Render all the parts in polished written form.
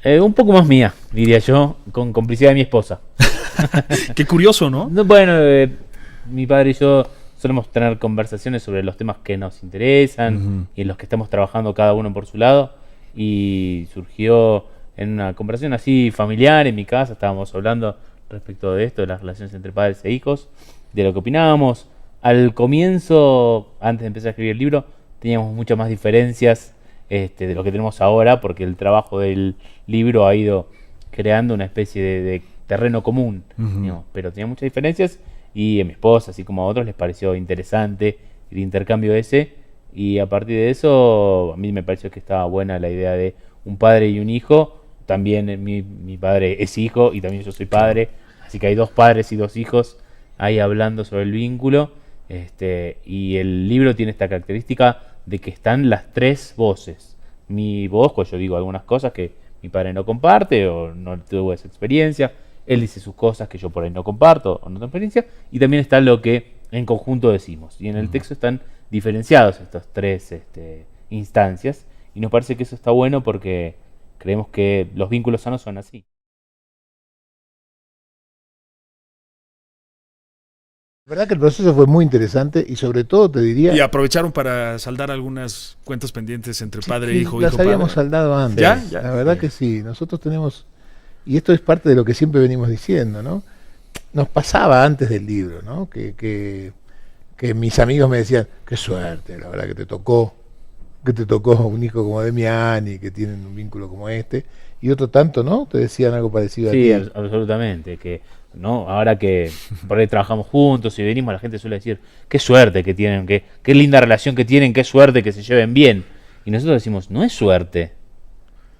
Un poco más mía, diría yo, con complicidad de mi esposa. Qué curioso, ¿no? No, bueno, mi padre y yo solemos tener conversaciones sobre los temas que nos interesan y en los que estamos trabajando cada uno por su lado. Y surgió en una conversación así familiar en mi casa, estábamos hablando respecto de esto, de las relaciones entre padres e hijos, de lo que opinábamos. Al comienzo, antes de empezar a escribir el libro, teníamos muchas más diferencias de lo que tenemos ahora, porque el trabajo del libro ha ido creando una especie de terreno común, digamos, pero tenía muchas diferencias y a mi esposa, así como a otros, les pareció interesante el intercambio ese, y a partir de eso a mí me pareció que estaba buena la idea de un padre y un hijo. También mi padre es hijo y también yo soy padre, así que hay dos padres y dos hijos ahí hablando sobre el vínculo. Y el libro tiene esta característica de que están las tres voces. Mi voz, pues yo digo algunas cosas que mi padre no comparte o no tuvo esa experiencia. Él dice sus cosas que yo por ahí no comparto o no tengo experiencia. Y también está lo que en conjunto decimos. Y en el texto están diferenciados estas tres instancias. Y nos parece que eso está bueno porque creemos que los vínculos sanos son así. La verdad que el proceso fue muy interesante y sobre todo te diría... Y aprovecharon para saldar algunas cuentas pendientes entre padre e hijo. Las hijo, habíamos padre. saldado antes. ¿Ya? La verdad que sí. Nosotros tenemos... Y esto es parte de lo que siempre venimos diciendo, ¿no? Nos pasaba antes del libro, ¿no? Que mis amigos me decían, qué suerte, la verdad que te tocó un hijo como Demián y que tienen un vínculo como este. Y otro tanto, ¿no? Te decían algo parecido a ti. Sí, absolutamente. Que no, ahora que por ahí trabajamos juntos y venimos, la gente suele decir, qué suerte que tienen, qué linda relación que tienen, qué suerte que se lleven bien. Y nosotros decimos, no es suerte.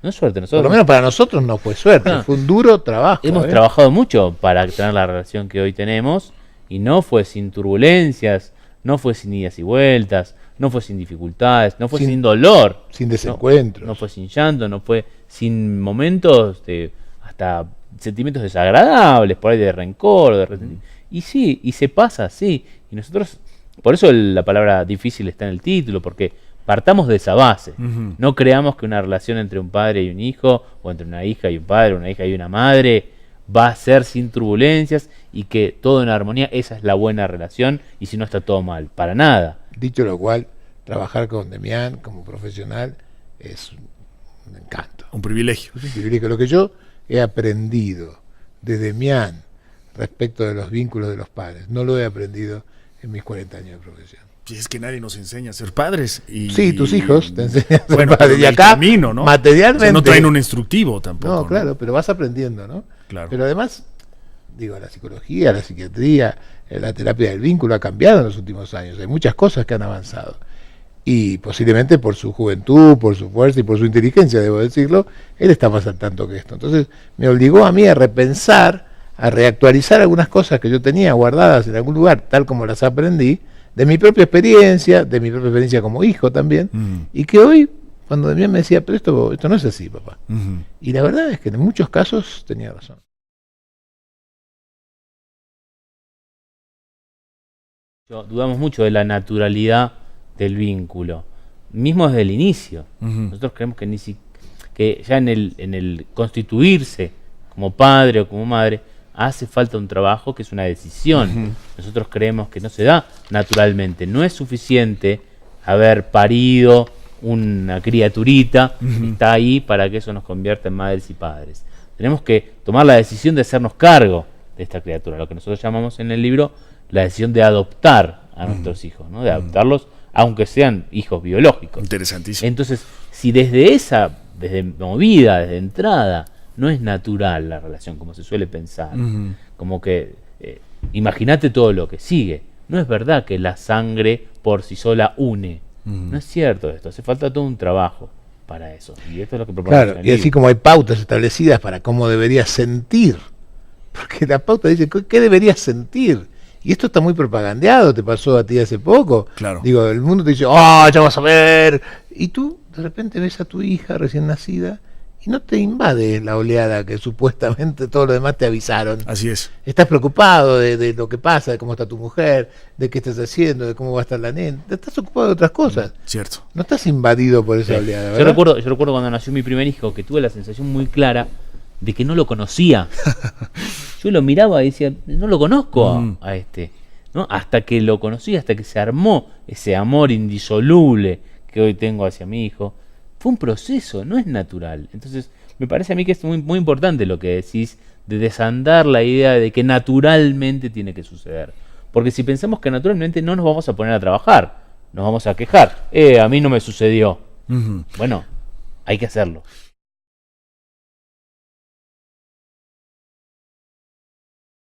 No es suerte. Nosotros, por lo menos para nosotros no fue suerte, fue un duro trabajo. Hemos trabajado mucho para tener la relación que hoy tenemos y no fue sin turbulencias, no fue sin idas y vueltas, no fue sin dificultades, no fue sin dolor. Sin desencuentros. No fue sin llanto, no fue sin momentos de hasta sentimientos desagradables, por ahí de rencor, de resentimiento. Y sí, y se pasa así. Y nosotros, por eso la palabra difícil está en el título, porque partamos de esa base. No creamos que una relación entre un padre y un hijo, o entre una hija y un padre, una hija y una madre, va a ser sin turbulencias y que todo en armonía, esa es la buena relación, y si no está todo mal, para nada. Dicho lo cual, trabajar con Demián como profesional es un encanto. Un privilegio. Es un privilegio. Lo que yo he aprendido de Demián respecto de los vínculos de los padres, no lo he aprendido en mis 40 años de profesión. Y es que nadie nos enseña a ser padres. Sí, tus hijos te enseñan a ser bueno, padres. Y acá, camino, ¿no? materialmente... O sea, no traen un instructivo tampoco. No, claro, pero vas aprendiendo, ¿no? Claro. Pero además, digo, la psicología, la psiquiatría, la terapia del vínculo ha cambiado en los últimos años. Hay muchas cosas que han avanzado. Y posiblemente por su juventud, por su fuerza y por su inteligencia, debo decirlo, él está más al tanto que esto. Entonces me obligó a mí a repensar, a reactualizar algunas cosas que yo tenía guardadas en algún lugar, tal como las aprendí, de mi propia experiencia como hijo también, y que hoy, cuando Demián me decía, pero esto no es así, papá. Y la verdad es que en muchos casos tenía razón. Dudamos mucho de la naturalidad del vínculo, mismo desde el inicio. Nosotros creemos que ya en el constituirse como padre o como madre hace falta un trabajo que es una decisión. Nosotros creemos que no se da naturalmente. No es suficiente haber parido una criaturita que está ahí para que eso nos convierta en madres y padres. Tenemos que tomar la decisión de hacernos cargo de esta criatura, lo que nosotros llamamos en el libro la decisión de adoptar a nuestros hijos, ¿no? De adoptarlos aunque sean hijos biológicos. Interesantísimo. Entonces, si desde movida, desde entrada, no es natural la relación, como se suele pensar, como que, imagínate todo lo que sigue. No es verdad que la sangre por sí sola une. No es cierto esto, hace falta todo un trabajo para eso. Y esto es lo que proponemos. Claro, y así como hay pautas establecidas para cómo deberías sentir, porque la pauta dice, ¿qué deberías sentir? Y esto está muy propagandeado, te pasó a ti hace poco. Claro. Digo, el mundo te dice, ¡oh, ya vas a ver! Y tú de repente ves a tu hija recién nacida y no te invade la oleada que supuestamente todos los demás te avisaron. Así es. Estás preocupado de lo que pasa, de cómo está tu mujer, de qué estás haciendo, de cómo va a estar la nena. Estás ocupado de otras cosas. Cierto. No estás invadido por esa oleada, Yo ¿verdad? recuerdo cuando nació mi primer hijo que tuve la sensación muy clara de que no lo conocía. Yo lo miraba y decía, no lo conozco a este, ¿no? Hasta que lo conocí, hasta que se armó ese amor indisoluble que hoy tengo hacia mi hijo. Fue un proceso, no es natural. Entonces, me parece a mí que es muy, muy importante lo que decís de desandar la idea de que naturalmente tiene que suceder. Porque si pensamos que naturalmente no nos vamos a poner a trabajar, nos vamos a quejar. A mí no me sucedió. Bueno, hay que hacerlo.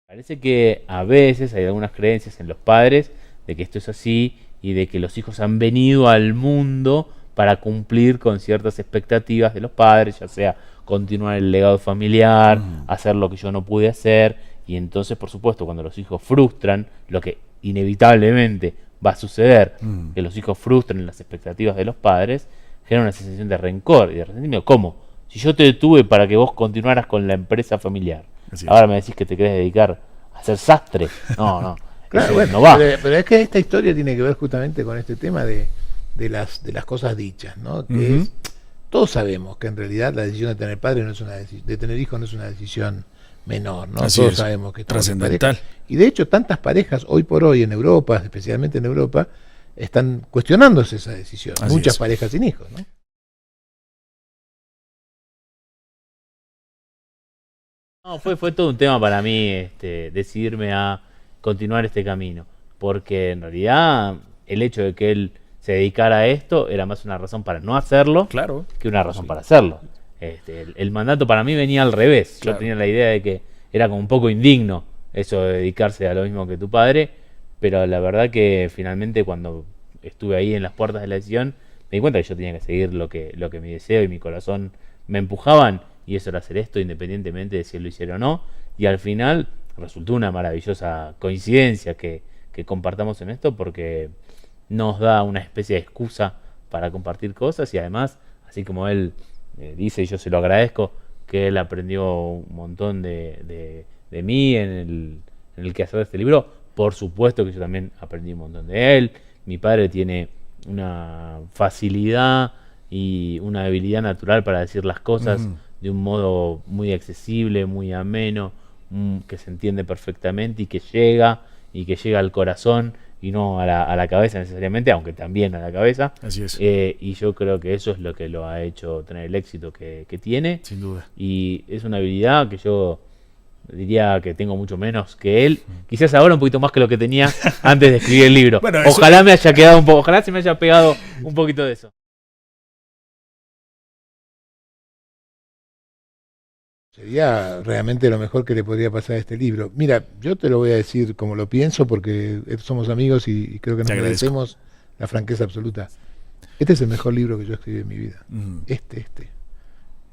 Parece que a veces hay algunas creencias en los padres de que esto es así y de que los hijos han venido al mundo para cumplir con ciertas expectativas de los padres, ya sea continuar el legado familiar, hacer lo que yo no pude hacer, y entonces, por supuesto, cuando los hijos frustran, lo que inevitablemente va a suceder, que los hijos frustren las expectativas de los padres, genera una sensación de rencor y de resentimiento. ¿Cómo? Si yo te detuve para que vos continuaras con la empresa familiar, ahora me decís que te querés dedicar a ser sastre. No, claro, bueno, no va. pero es que esta historia tiene que ver justamente con este tema de las cosas dichas, ¿no? Que es, todos sabemos que en realidad la decisión de tener padre no es de tener hijos no es una decisión menor, ¿no? Así Todos es, sabemos que trascendental. Y de hecho tantas parejas hoy por hoy en Europa, especialmente en Europa, están cuestionándose esa decisión. Así Muchas es. parejas sin hijos, ¿no? No, fue todo un tema para mí decidirme a continuar este camino, porque en realidad el hecho de que él se dedicara a esto era más una razón para no hacerlo Claro. que una razón para hacerlo. El mandato para mí venía al revés. Claro. Yo tenía la idea de que era como un poco indigno eso de dedicarse a lo mismo que tu padre, pero la verdad que finalmente cuando estuve ahí en las puertas de la decisión me di cuenta que yo tenía que seguir lo que mi deseo y mi corazón me empujaban, y eso era hacer esto independientemente de si él lo hiciera o no, y al final resultó una maravillosa coincidencia que compartamos en esto, porque nos da una especie de excusa para compartir cosas, y además, así como él dice, y yo se lo agradezco, que él aprendió un montón de mí en el quehacer de este libro, por supuesto que yo también aprendí un montón de él. Mi padre tiene una facilidad y una habilidad natural para decir las cosas de un modo muy accesible, muy ameno, que se entiende perfectamente y que llega al corazón y no a la cabeza necesariamente, aunque también a la cabeza. Así es. Y yo creo que eso es lo que lo ha hecho tener el éxito que tiene. Sin duda. Y es una habilidad que yo diría que tengo mucho menos que él. Quizás ahora un poquito más que lo que tenía antes de escribir el libro. Bueno, eso... Ojalá me haya quedado un poco, ojalá se me haya pegado un poquito de eso. Sería realmente lo mejor que le podría pasar a este libro. Mira, yo te lo voy a decir como lo pienso, porque somos amigos y creo que nos merecemos la franqueza absoluta. Este es el mejor libro que yo escribí en mi vida. Este.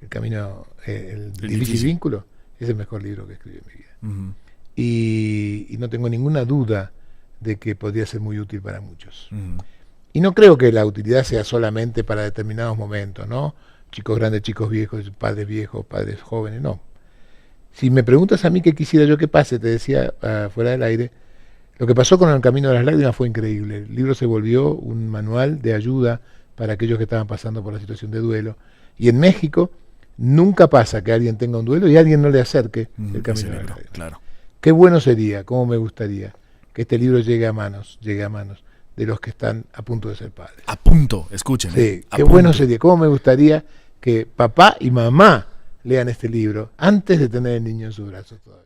El camino, el difícil vínculo, es el mejor libro que escribí en mi vida. Y no tengo ninguna duda de que podría ser muy útil para muchos. Y no creo que la utilidad sea solamente para determinados momentos, ¿no? Chicos grandes, chicos viejos, padres jóvenes, no. Si me preguntas a mí qué quisiera yo que pase, te decía fuera del aire, lo que pasó con El Camino de las Lágrimas fue increíble. El libro se volvió un manual de ayuda para aquellos que estaban pasando por la situación de duelo. Y en México nunca pasa que alguien tenga un duelo y alguien no le acerque El Camino de las Lágrimas. Claro. Qué bueno sería, cómo me gustaría que este libro llegue a manos de los que están a punto de ser padres. A punto, escuchen. Sí, qué bueno sería, cómo me gustaría que papá y mamá lean este libro antes de tener el niño en sus brazos todavía.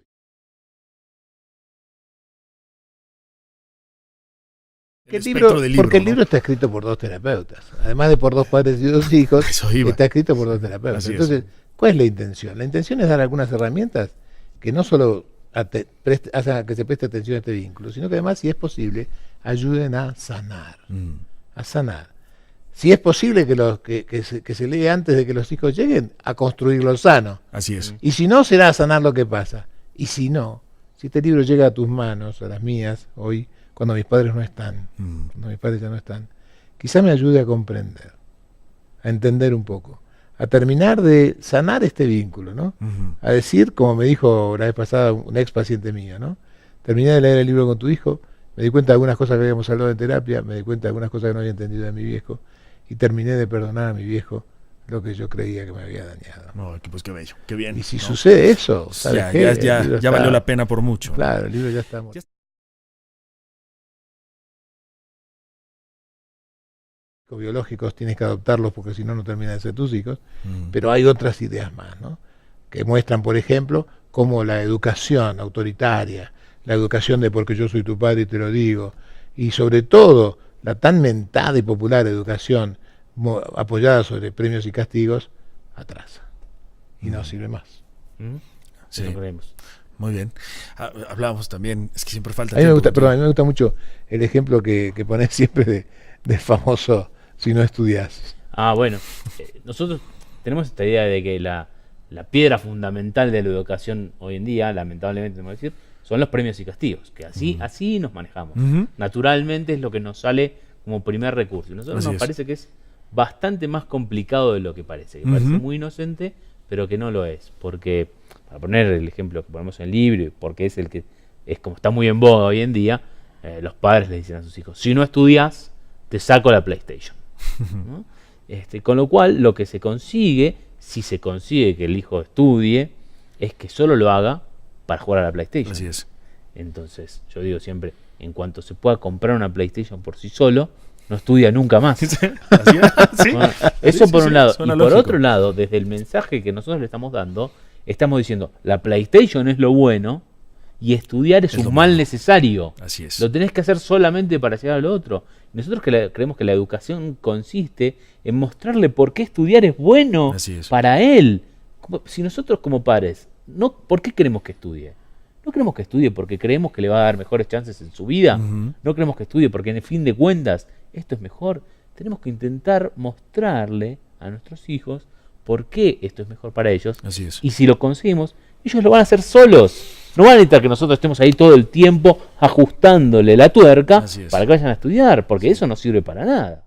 Porque el libro está escrito por dos terapeutas, además de por dos padres y dos hijos, está escrito por dos terapeutas. Entonces, ¿cuál es la intención? La intención es dar algunas herramientas que no solo hacen que se preste atención a este vínculo, sino que además, si es posible, ayuden a sanar. A sanar. Si es posible que se lee antes de que los hijos lleguen, a construirlo sano. Así es. Y si no, será a sanar lo que pasa. Y si no, si este libro llega a tus manos, a las mías, hoy, cuando mis padres no están, cuando mis padres ya no están, quizá me ayude a comprender, a entender un poco, a terminar de sanar este vínculo, ¿no? A decir, como me dijo la vez pasada un ex paciente mío, ¿no? Terminé de leer el libro con tu hijo, me di cuenta de algunas cosas que habíamos hablado en terapia, me di cuenta de algunas cosas que no había entendido de mi viejo, y terminé de perdonar a mi viejo lo que yo creía que me había dañado. No, pues qué bello, qué bien. Y si sucede eso, ¿sabes qué? Ya valió la pena por mucho. Claro, el libro ya está. Biológicos tienes que adoptarlos porque si no, no terminan de ser tus hijos, pero hay otras ideas más, ¿no? Que muestran, por ejemplo, cómo la educación autoritaria, la educación de porque yo soy tu padre y te lo digo, y sobre todo la tan mentada y popular educación apoyada sobre premios y castigos, atrasa y no sirve más. Sí. Muy bien. Hablábamos también, es que siempre falta a mí me gusta, perdón, a mí me gusta mucho el ejemplo que pones siempre del famoso si no estudias. Bueno, nosotros tenemos esta idea de que la piedra fundamental de la educación hoy en día, lamentablemente tenemos que decir, son los premios y castigos, que así nos manejamos. Naturalmente es lo que nos sale como primer recurso. Y nosotros nos parece que es bastante más complicado de lo que parece. Que parece muy inocente, pero que no lo es. Porque, para poner el ejemplo que ponemos en el libro, porque es el que es como está muy en boga hoy en día, los padres le dicen a sus hijos, si no estudias, te saco la PlayStation. ¿No? Con lo cual, lo que se consigue, si se consigue que el hijo estudie, es que solo lo haga para jugar a la PlayStation. Así es. Entonces, yo digo siempre, en cuanto se pueda comprar una PlayStation por sí solo, no estudia nunca más. ¿Así es? ¿Sí? Bueno, eso por un lado. Y Suena por lógico. otro lado, desde el mensaje que nosotros le estamos dando, estamos diciendo, la PlayStation es lo bueno y estudiar es un mal necesario. Así es. Lo tenés que hacer solamente para llegar a lo otro. Nosotros creemos que la educación consiste en mostrarle por qué estudiar es bueno para él. Si nosotros como padres, ¿por qué queremos que estudie? No queremos que estudie porque creemos que le va a dar mejores chances en su vida. No queremos que estudie porque en el fin de cuentas esto es mejor. Tenemos que intentar mostrarle a nuestros hijos por qué esto es mejor para ellos. Así es. Y si lo conseguimos, ellos lo van a hacer solos. No van a necesitar que nosotros estemos ahí todo el tiempo ajustándole la tuerca para que vayan a estudiar, porque eso no sirve para nada.